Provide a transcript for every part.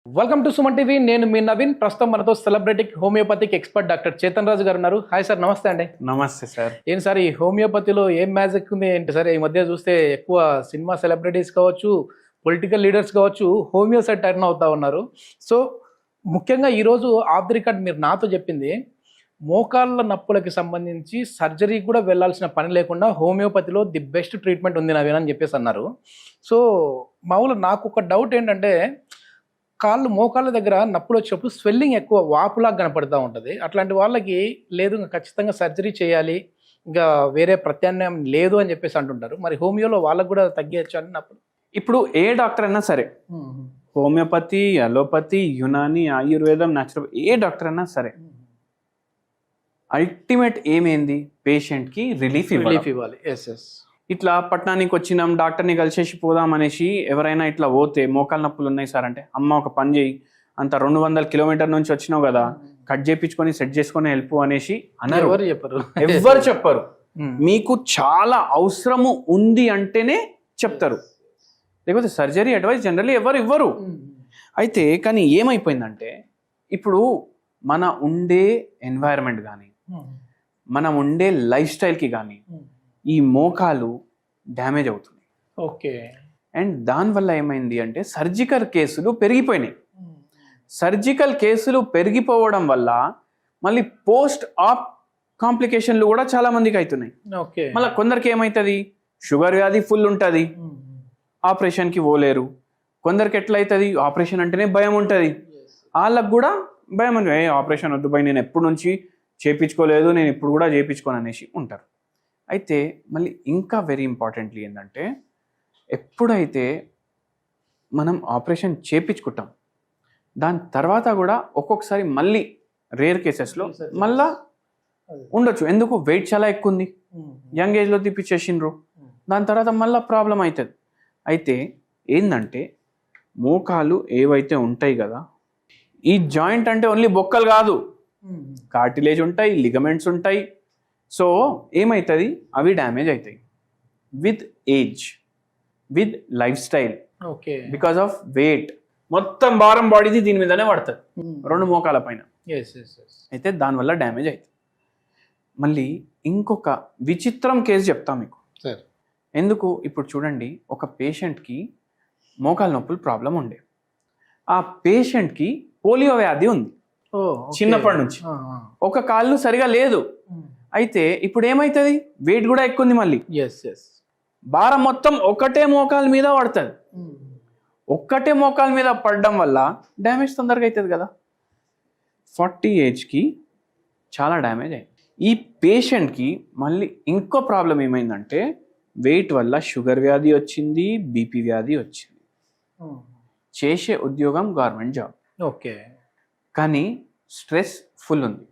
Welcome to Suman TV. నేను మీ నవీన్. ప్రస్తుతం మనతో సెలబ్రిటిక్ హోమియోపతిక్ ఎక్స్పర్ట్ డాక్టర్ చేతన్ రాజు గారు ఉన్నారు. హాయ్ సార్, నమస్తే అండి. నమస్తే సార్. ఏం సార్, ఈ హోమియోపతిలో ఏం మ్యాజిక్ ఉంది ఏంటి సార్? ఈ మధ్య చూస్తే ఎక్కువ సినిమా సెలబ్రిటీస్ కావచ్చు, పొలిటికల్ లీడర్స్ కావచ్చు, హోమియో సైడ్ టర్న్ అవుతా ఉన్నారు. సో ముఖ్యంగా ఈరోజు ఆఫ్ ది రికార్డ్ మీరు నాతో చెప్పింది, మోకాళ్ళ నొప్పులకి సంబంధించి సర్జరీ కూడా వెళ్ళాల్సిన పని లేకుండా హోమియోపతిలో ది బెస్ట్ ట్రీట్మెంట్ ఉంది నవీన్ అని చెప్పేసి అన్నారు. సో మామూలుగా నాకు ఒక డౌట్ ఏంటంటే, మోకాళ్ళ దగ్గర నొప్పులు వచ్చినప్పుడు స్వెల్లింగ్ ఎక్కువ వాపులాగా కనపడుతూ ఉంటుంది. అట్లాంటి వాళ్ళకి లేదు ఇంకా ఖచ్చితంగా సర్జరీ చేయాలి, ఇంకా వేరే ప్రత్యామ్నాయం లేదు అని చెప్పేసి అంటుంటారు. మరి హోమియోలో వాళ్ళకు కూడా తగ్గచ్చు అని నప్పుడు ఇప్పుడు ఏ డాక్టర్ అయినా సరే, హోమియోపతి, అలోపతి, యునాని, ఆయుర్వేదం, న్యాచురల్, ఏ డాక్టర్ అయినా సరే, అల్టిమేట్ ఏమేంది? పేషెంట్కి రిలీఫ్ ఇవ్వాలి. ఇట్లా పట్టణానికి వచ్చినాం, డాక్టర్ని కలిసేసి పోదాం అనేసి ఎవరైనా ఇట్లా పోతే మోకాలు నొప్పులు ఉన్నాయి సార్ అంటే, అమ్మ ఒక పని చేయి, అంత 200 కిలోమీటర్ నుంచి వచ్చినావు కదా, కట్ చేయించుకొని సెట్ చేసుకొని వెళ్ళిపో అనేసి అన్నారు. ఎవరు చెప్పరు. మీకు చాలా అవసరము ఉంది అంటేనే చెప్తారు, లేకపోతే సర్జరీ అడ్వైస్ జనరల్లీ ఎవరు ఇవ్వరు. అయితే కానీ ఏమైపోయిందంటే, ఇప్పుడు మన ఉండే ఎన్వైరన్మెంట్ కానీ, మనం ఉండే లైఫ్ స్టైల్కి కానీ ఈ మోకాలు డ్యామేజ్ అవుతుంది. ఓకే. అండ్ దానివల్ల ఏమైంది అంటే, సర్జికల్ కేసులు పెరిగిపోయినాయి. సర్జికల్ కేసులు పెరిగిపోవడం వల్ల మళ్ళీ పోస్ట్ ఆప్ కాంప్లికేషన్లు కూడా చాలా మందికి అవుతున్నాయి. ఓకే. మళ్ళీ కొందరికి ఏమవుతుంది, షుగర్ వ్యాధి ఫుల్ ఉంటుంది, ఆపరేషన్కి పోలేరు. కొందరికి ఎట్లయితుంది, ఆపరేషన్ అంటేనే భయం ఉంటుంది, వాళ్ళకు కూడా భయం అని, ఆపరేషన్ వద్దు భయ, నేను ఎప్పటి నుంచి చేయించుకోలేదు, నేను ఇప్పుడు కూడా చేయించుకోను అనేసి ఉంటారు. అయితే మళ్ళీ ఇంకా వెరీ ఇంపార్టెంట్లీ ఏంటంటే, ఎప్పుడైతే మనం ఆపరేషన్ చేయించుకుంటాం, దాని తర్వాత కూడా ఒక్కొక్కసారి మళ్ళీ రేర్ కేసెస్లో మళ్ళా ఉండొచ్చు. ఎందుకు, వెయిట్ చాలా ఎక్కువ ఉంది, యంగ్ ఏజ్లో తీపిచ్చేసిండ్రు, దాని తర్వాత మళ్ళీ ప్రాబ్లం అవుతుంది. అయితే ఏంటంటే, మోకాలు ఏవైతే ఉంటాయి కదా, ఈ జాయింట్ అంటే ఓన్లీ బొక్కలు కాదు, కార్టిలేజ్ ఉంటాయి, లిగమెంట్స్ ఉంటాయి. సో ఏమవుతుంది, అవి డ్యామేజ్ అవుతాయి with age, with life style, okay, because of weight. మొత్తం భారం బాడీది దీని మీదనే పడుతుంది, రెండు మోకాల పైన. అయితే దానివల్ల డ్యామేజ్ అవుతుంది. మళ్ళీ ఇంకొక విచిత్రం కేసు చెప్తా మీకు. ఎందుకు, ఇప్పుడు చూడండి, ఒక పేషెంట్కి మోకాల నొప్పులు ప్రాబ్లం ఉండే, ఆ పేషెంట్కి పోలియో వ్యాధి ఉంది చిన్నప్పటి నుంచి, ఒక కాళ్ళు సరిగా లేదు. అయితే ఇప్పుడు ఏమవుతుంది, వెయిట్ కూడా ఎక్కువ ఉంది, మళ్ళీ భారం మొత్తం ఒకటే మోకాల మీద పడుతుంది. ఒక్కటే మోకాల మీద పడడం వల్ల డ్యామేజ్ తొందరగా అవుతుంది కదా. 40 ఏజ్కి చాలా డ్యామేజ్ అయింది. ఈ పేషెంట్కి మళ్ళీ ఇంకో ప్రాబ్లం ఏమైందంటే, వెయిట్ వల్ల షుగర్ వ్యాధి వచ్చింది, బీపీ వ్యాధి వచ్చింది. చేసే ఉద్యోగం గవర్నమెంట్ జాబ్, ఓకే, కానీ స్ట్రెస్ ఫుల్ ఉంది.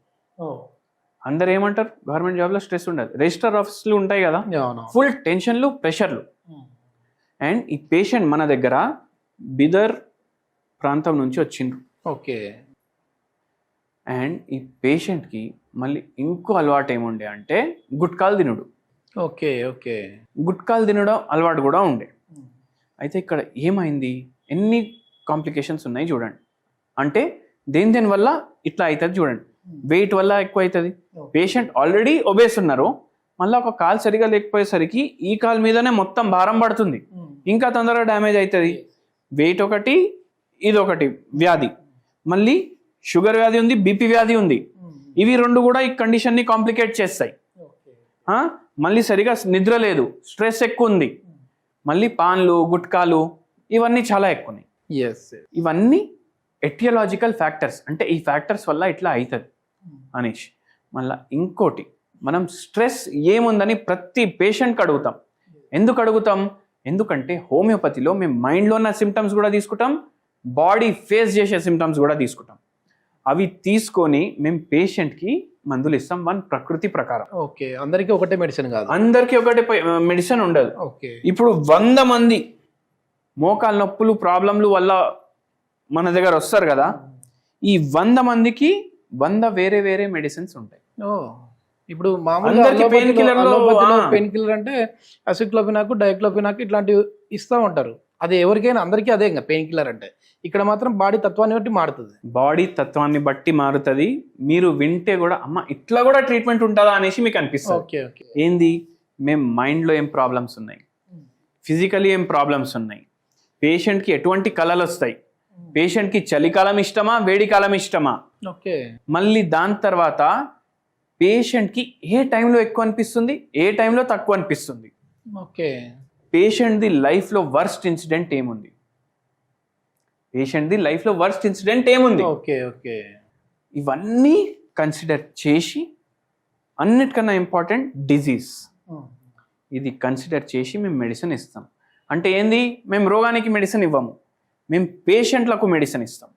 అందరు ఏమంటారు, గవర్నమెంట్ జాబ్లో స్ట్రెస్ ఉండదు, రిజిస్టర్ ఆఫీసులు ఉంటాయి కదా, ఫుల్ టెన్షన్లు, ప్రెషర్లు. అండ్ ఈ పేషెంట్ మన దగ్గర బిదర్ ప్రాంతం నుంచి వచ్చిండ్రు. ఓకే. అండ్ ఈ పేషెంట్కి మళ్ళీ ఇంకో అలవాటు ఏముండే అంటే, గుట్కాలు తినుడు. ఓకే. ఓకే. గుట్కాలు తినడం అలవాటు కూడా ఉండే. అయితే ఇక్కడ ఏమైంది, ఎన్ని కాంప్లికేషన్స్ ఉన్నాయి చూడండి. అంటే దేని వల్ల ఇట్లా అవుతుంది చూడండి. వెయిట్ వల్ల ఎక్కువ అవుతుంది, పేషెంట్ ఆల్రెడీ ఒబేస్ ఉన్నారు, మళ్ళీ ఒక కాలు సరిగా లేకపోయేసరికి ఈ కాలు మీదనే మొత్తం భారం పడుతుంది, ఇంకా తొందరగా డ్యామేజ్ అవుతుంది. వెయిట్ ఒకటి, ఇది ఒకటి వ్యాధి, మళ్ళీ షుగర్ వ్యాధి ఉంది, బీపీ వ్యాధి ఉంది. ఇవి రెండు కూడా ఈ కండిషన్ని కాంప్లికేట్ చేస్తాయి. మళ్ళీ సరిగా నిద్ర లేదు, స్ట్రెస్ ఎక్కువ ఉంది, మళ్ళీ పాన్లు, గుట్కాలు, ఇవన్నీ చాలా ఎక్కువ ఉన్నాయి. ఇవన్నీ ఎటియాలజికల్ ఫ్యాక్టర్స్, అంటే ఈ ఫ్యాక్టర్స్ వల్ల ఇట్లా అవుతుంది అనేసి. మళ్ళీ ఇంకోటి, మనం స్ట్రెస్ ఏముందని ప్రతి పేషెంట్కి అడుగుతాం. ఎందుకు అడుగుతాం, ఎందుకంటే హోమియోపతిలో మేము మైండ్లో ఉన్న సిమ్టమ్స్ కూడా తీసుకుంటాం, బాడీ ఫేస్ చేసే సిమ్టమ్స్ కూడా తీసుకుంటాం. అవి తీసుకొని మేము పేషెంట్కి మందులు ఇస్తాం, ప్రకృతి ప్రకారం. ఓకే. అందరికీ ఒకటే మెడిసిన్ కాదు, అందరికీ ఒకటే మెడిసిన్ ఉండదు. ఓకే. ఇప్పుడు 100 మంది మోకాల నొప్పులు ప్రాబ్లంలు వల్ల మన దగ్గర వస్తారు కదా, ఈ 100 మందికి 100 వేరే వేరే మెడిసిన్స్ ఉంటాయి. ఇప్పుడు మామూలుగా పెయిన్ కిల్లర్ అంటే అసిక్లోఫినాక్, డైక్లోఫినాక్ ఇట్లాంటివి ఇస్తూ ఉంటారు. అది ఎవరికైనా అందరికీ అదే ఇంకా పెయిన్ కిల్లర్ అంటే. ఇక్కడ మాత్రం బాడీ తత్వాన్ని బట్టి మారుతుంది. బాడీ తత్వాన్ని బట్టి మారుతుంది. మీరు వింటే కూడా అమ్మ ఇట్లా కూడా ట్రీట్మెంట్ ఉంటుందా అనేసి మీకు అనిపిస్తుంది. Okay okay. ఏంది, మేము మైండ్లో ఏం ప్రాబ్లమ్స్ ఉన్నాయి, ఫిజికలీ ఏం ప్రాబ్లమ్స్ ఉన్నాయి, పేషెంట్కి ఎటువంటి కళలు వస్తాయి, పేషెంట్కి చలికాలం ఇష్టమా వేడికాలం ఇష్టమా, ఓకే, మళ్ళీ దాని తర్వాత పేషెంట్కి ఏ టైంలో ఎక్కువ అనిపిస్తుంది ఏ టైంలో తక్కువ అనిపిస్తుంది, ఓకే, పేషెంట్ది లైఫ్లో వర్స్ట్ ఇన్సిడెంట్ ఏముంది, పేషెంట్ది లైఫ్లో వర్స్ట్ ఇన్సిడెంట్ ఏముంది, ఓకే ఓకే, ఇవన్నీ కన్సిడర్ చేసి అన్నిటికన్నా ఇంపార్టెంట్ డిజీజ్, ఇది కన్సిడర్ చేసి మేము మెడిసిన్ ఇస్తాం. అంటే ఏంది, మేము రోగానికి మెడిసిన్ ఇవ్వము, మేము పేషెంట్లకు మెడిసిన్ ఇస్తాం.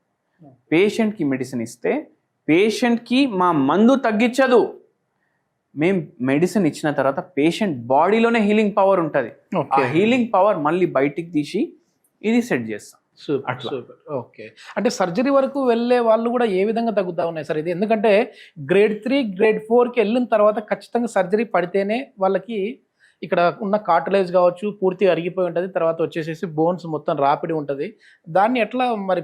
పేషెంట్కి మెడిసిన్ ఇస్తే పేషెంట్కి మా మందు తగ్గించదు, మేము మెడిసిన్ ఇచ్చిన తర్వాత పేషెంట్ బాడీలోనే హీలింగ్ పవర్ ఉంటుంది. ఆ హీలింగ్ పవర్ మళ్ళీ బయటికి తీసి ఇది సెట్ చేస్తాం. Super super. ఓకే, అంటే సర్జరీ వరకు వెళ్ళే వాళ్ళు కూడా ఏ విధంగా తగ్గుతా ఉన్నాయి సార్ ఇది? ఎందుకంటే గ్రేడ్ 3 గ్రేడ్ 4కి వెళ్ళిన తర్వాత ఖచ్చితంగా సర్జరీ పడితేనే వాళ్ళకి ఇక్కడ ఉన్న కార్టిలేజ్ కావచ్చు పూర్తిగా అరిగిపోయి ఉంటుంది, తర్వాత వచ్చేసేసి బోన్స్ మొత్తం రాపిడి ఉంటుంది. దాన్ని ఎట్లా మరి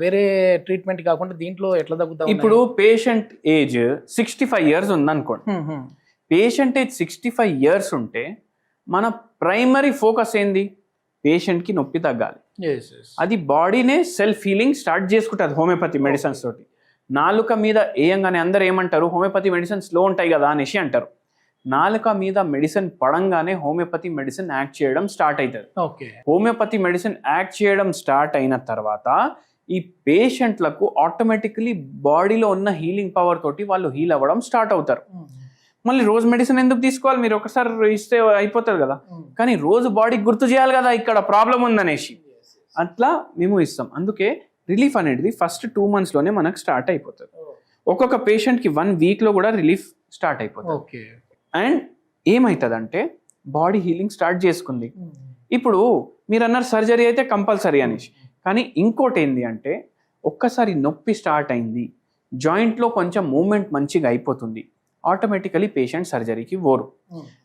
వేరే ట్రీట్మెంట్ కాకుండా దీంట్లో ఎట్లా తగ్గుతా? ఇప్పుడు పేషెంట్ ఏజ్ 65 years ఉందనుకోండి, పేషెంట్ ఏజ్ 65 years ఉంటే మన ప్రైమరీ ఫోకస్ ఏంది, పేషెంట్కి నొప్పి తగ్గాలి. అది బాడీనే సెల్ఫ్ హీలింగ్ స్టార్ట్ చేసుకుంటుంది హోమియోపతి మెడిసిన్స్ తోటి. నాలుక మీద వేయంగానే అందరు ఏమంటారు, హోమియోపతి మెడిసిన్స్ స్లో ఉంటాయి కదా అనేసి అంటారు. నాలుక మీద మెడిసిన్ పడంగానే హోమియోపతి మెడిసిన్ యాక్ట్ చేయడం స్టార్ట్ అవుతుంది. ఓకే, హోమియోపతి మెడిసిన్ యాక్ట్ చేయడం స్టార్ట్ అయిన తర్వాత ఈ పేషెంట్లకు ఆటోమేటికలీ బాడీలో ఉన్న హీలింగ్ పవర్ తోటి వాళ్ళు హీల్ అవ్వడం స్టార్ట్ అవుతారు. మళ్ళీ రోజు మెడిసిన్ ఎందుకు తీసుకోవాలి, మీరు ఒకసారి ఇస్తే అయిపోతుంది కదా, కానీ రోజు బాడీకి గుర్తు చేయాలి కదా ఇక్కడ ప్రాబ్లం ఉందనేసి, అట్లా మేము ఇస్తాం. అందుకే రిలీఫ్ అనేది ఫస్ట్ 2 monthsలోనే మనకు స్టార్ట్ అయిపోతుంది. ఒక్కొక్క పేషెంట్కి 1 weekలో కూడా రిలీఫ్ స్టార్ట్ అయిపోతుంది. ఓకే, అండ్ ఏమవుతుందంటే బాడీ హీలింగ్ స్టార్ట్ చేసుకుంది. ఇప్పుడు మీరు అన్నారు సర్జరీ అయితే కంపల్సరీ అనేసి, కానీ ఇంకోటి ఏంటి అంటే ఒక్కసారి నొప్పి స్టార్ట్ అయింది, జాయింట్లో కొంచెం మూమెంట్ మంచిగా అయిపోతుంది, ఆటోమేటికలీ పేషెంట్ సర్జరీకి పోరు.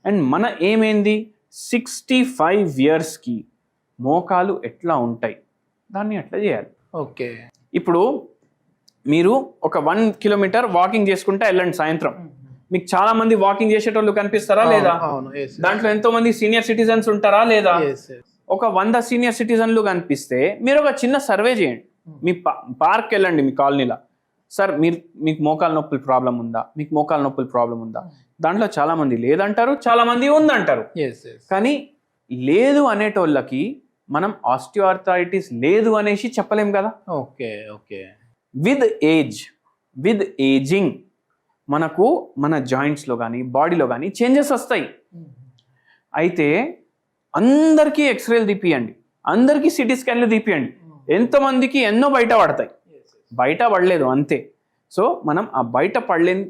అండ్ మన ఏమైంది, 65 yearsకి మోకాలు ఎట్లా ఉంటాయి దాన్ని అట్లా చేయాలి. ఓకే, ఇప్పుడు మీరు ఒక 1 kilometer వాకింగ్ చేసుకుంటే వెళ్ళండి సాయంత్రం, మీకు చాలా మంది వాకింగ్ చేసేటోళ్ళు కనిపిస్తారా లేదా? దాంట్లో ఎంతో మంది సీనియర్ సిటిజన్స్ ఉంటారా లేదా? ఒక 100 senior citizenలు కనిపిస్తే మీరు ఒక చిన్న సర్వే చేయండి, మీ పార్క్ వెళ్ళండి మీ కాలనీలో, సార్ మీకు మోకాలు నొప్పుల ప్రాబ్లం ఉందా, మీకు మోకాలు నొప్పుల ప్రాబ్లం ఉందా? దాంట్లో చాలా మంది లేదంటారు, చాలా మంది ఉందంటారు. కానీ లేదు అనేటోళ్ళకి మనం ఆస్టియోఆర్థరైటిస్ లేదు అనేసి చెప్పలేం కదా. ఓకే ఓకే, విత్ ఏజింగ్ మనకు మన జాయింట్స్లో కానీ బాడీలో కానీ చేంజెస్ వస్తాయి. అయితే అందరికీ ఎక్స్రేలు తీపియండి, అందరికీ సిటీ స్కాన్లు తీపియండి, ఎంతోమందికి ఎన్నో బయట పడతాయి, బయట పడలేదు అంతే. సో మనం ఆ బయట పడలేని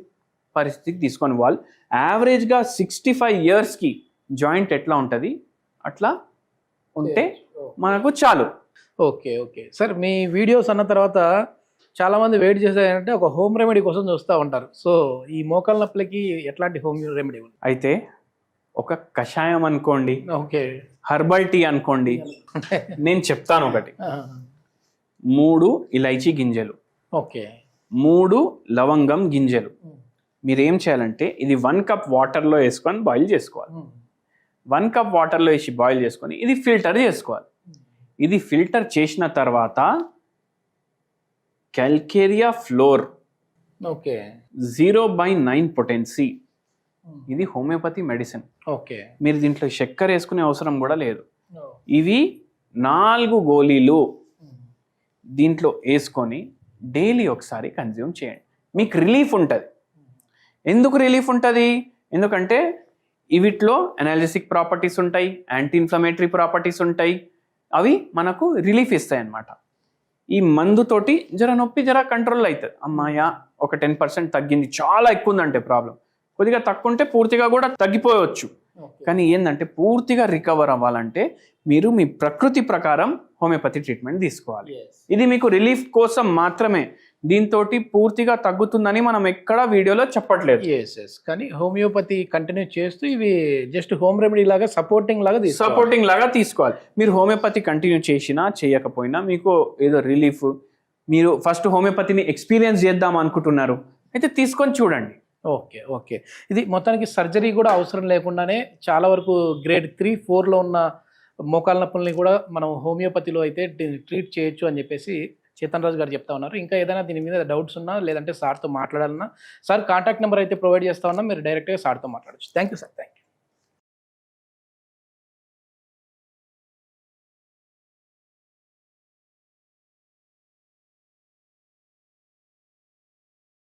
పరిస్థితికి తీసుకొని వాళ్ళు యావరేజ్గా 65 yearsకి జాయింట్ ఎట్లా ఉంటుంది అట్లా ఉంటే మనకు చాలు. ఓకే ఓకే సార్, మీ వీడియోస్ అన్న తర్వాత చాలా మంది వెయిట్ చేసేదంటే ఒక హోమ్ రెమెడీ కోసం చూస్తూ ఉంటారు. సో ఈ మోకాల నొప్పులకి ఎట్లాంటి హోమ్ రెమెడీ ఉంది? అయితే ఒక కషాయం అనుకోండి, ఓకే, హర్బల్ టీ అనుకోండి, నేను చెప్తాను ఒకటి. 3 ఇలైచీ గింజలు, ఓకే, 3 లవంగం గింజలు. మీరేం చేయాలంటే ఇది 1 cup వాటర్లో వేసుకొని బాయిల్ చేసుకోవాలి. 1 cup వాటర్లో వేసి బాయిల్ చేసుకొని ఇది ఫిల్టర్ చేసుకోవాలి. ఇది ఫిల్టర్ చేసిన తర్వాత క్యాల్కేరియా ఫ్లోర్, ఓకే, 0/9 పొటెన్సీ, ఇది హోమియోపతి మెడిసిన్. ఓకే, మీరు దీంట్లో చక్కెర వేసుకునే అవసరం కూడా లేదు. ఇవి 4 గోళీలు దీంట్లో వేసుకొని డైలీ ఒకసారి కన్జ్యూమ్ చేయండి, మీకు రిలీఫ్ ఉంటుంది. ఎందుకు రిలీఫ్ ఉంటుంది? ఎందుకంటే వీటిలో ఎనాలిసిక్ ప్రాపర్టీస్ ఉంటాయి, యాంటీ ఇన్ఫ్లమేటరీ ప్రాపర్టీస్ ఉంటాయి, అవి మనకు రిలీఫ్ ఇస్తాయి అన్నమాట. ఈ మందుతోటి జర నొప్పి జర కంట్రోల్ అవుతుంది. అమ్మాయ ఒక 10% తగ్గింది, చాలా ఎక్కువ ఉందంటే ప్రాబ్లం, కొద్దిగా తక్కువ ఉంటే పూర్తిగా కూడా తగ్గిపోవచ్చు. కానీ ఏంటంటే పూర్తిగా రికవర్ అవ్వాలంటే మీరు మీ ప్రకృతి ప్రకారం హోమియోపతి ట్రీట్మెంట్ తీసుకోవాలి. ఇది మీకు రిలీఫ్ కోసం మాత్రమే, దీంతో పూర్తిగా తగ్గుతుందని మనం ఎక్కడ వీడియోలో చెప్పట్లేదు. ఎస్ కానీ హోమియోపతి కంటిన్యూ చేస్తూ ఇవి జస్ట్ హోమ్ రెమెడీ లాగా సపోర్టింగ్ లాగా సపోర్టింగ్ లాగా తీసుకోవాలి. మీరు హోమియోపతి కంటిన్యూ చేసినా చేయకపోయినా మీకు ఏదో రిలీఫ్, మీరు ఫస్ట్ హోమియోపతిని ఎక్స్పీరియన్స్ చేద్దాం అనుకుంటున్నారు అయితే తీసుకొని చూడండి. ఓకే ఇది మొత్తానికి సర్జరీ కూడా అవసరం లేకుండానే చాలా వరకు గ్రేడ్ 3, 4లో ఉన్న మోకాళ్ళ నొప్పుల్ని కూడా మనం హోమియోపతిలో అయితే ట్రీట్ చేయొచ్చు అని చెప్పేసి చేతన్ రాజు గారు చెప్తా ఉన్నారు. ఇంకా ఏదైనా దీని మీద డౌట్స్ ఉన్నా లేదంటే సార్తో మాట్లాడాలన్నా సార్ కాంటాక్ట్ నెంబర్ అయితే ప్రొవైడ్ చేస్తా ఉన్నా, మీరు డైరెక్ట్గా సార్తో మాట్లాడచ్చు. Thank you sir. Thank you.